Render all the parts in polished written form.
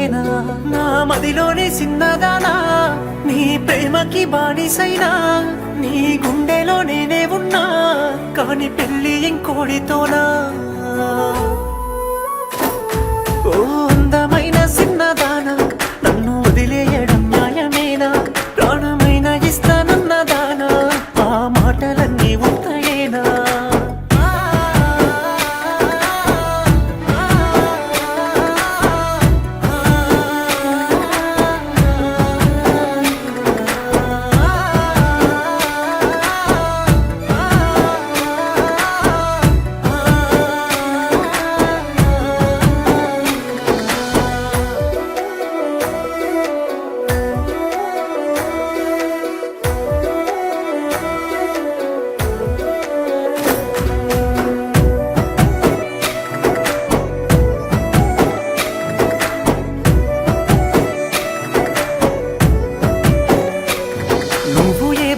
నేనా నా మదిలోనే చిన్నదానా నీ ప్రేమకి బానిసైనా నీ గుండెలో నేనే ఉన్నా కాని పెళ్ళి ఇంకోడితోనా ఓ అందమైన చిన్నదానా నన్ను వదిలేయడం న్యాయమేనా ప్రాణమైన ఇస్తానన్నదానా ఆ మాటలన్నీ ఉంటాయేనా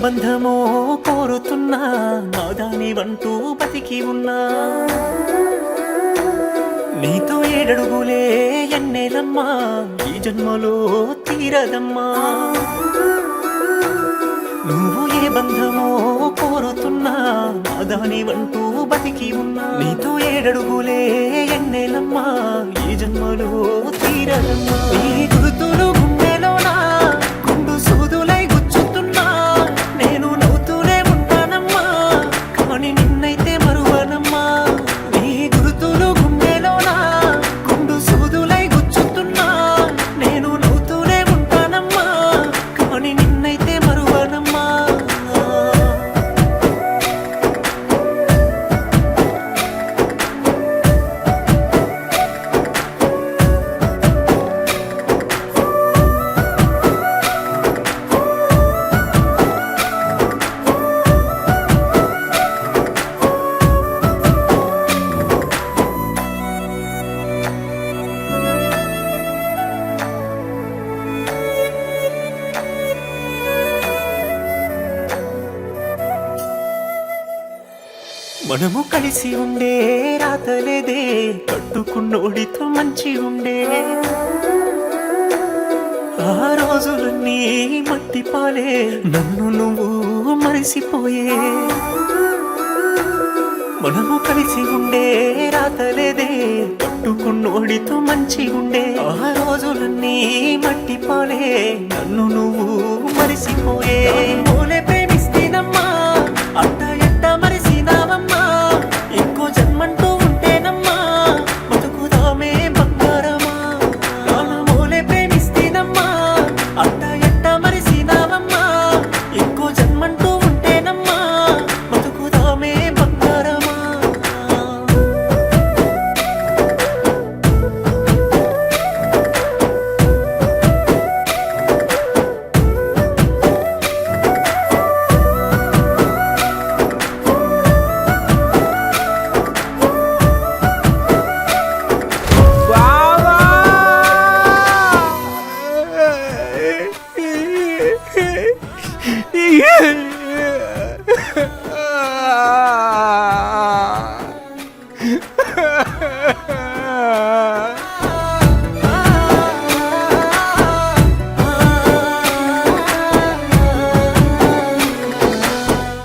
బంధమో కోరుతున్నా నాదాని వంటూ బతికి ఉన్నా నీతో ఏడడుగులే ఎన్నేలమ్మా ఈ జన్మలో తీరదమ్మా నువ్వు ఏ బంధమో కోరుతున్నా నాదాని వంటూ బతికి ఉన్నా నీతో ఏడడుగులే ఎన్నేలమ్మా ఈ జన్మలో తీరదమ్మా ఈ గుర్తులు గుండెలోనా గుండు సూదులై గుచ్చుతున్నా నేను నవ్వుతూనే ఉంటానమ్మా కానీ నిన్నైతే మరువనమ్మా నీ గుర్తులు గుండెలోనా గుండు సూదులై గుచ్చుతున్నా నేను నవ్వుతూనే ఉంటానమ్మా కానీ నిన్నైతే మరువనమ్మా మనము కలిసి ఉండే రాతలేదే కట్టుకున్నోడితో మంచి ఉండే ఆ రోజులన్నీ మట్టి పాలే నన్ను నువ్వు మరిసిపోయే మనము కలిసి ఉండే రాతలేదే కట్టుకున్నోడితో మంచి ఉండే ఆ రోజులన్నీ మట్టి పాలే నన్ను నువ్వు మరిసిపోయే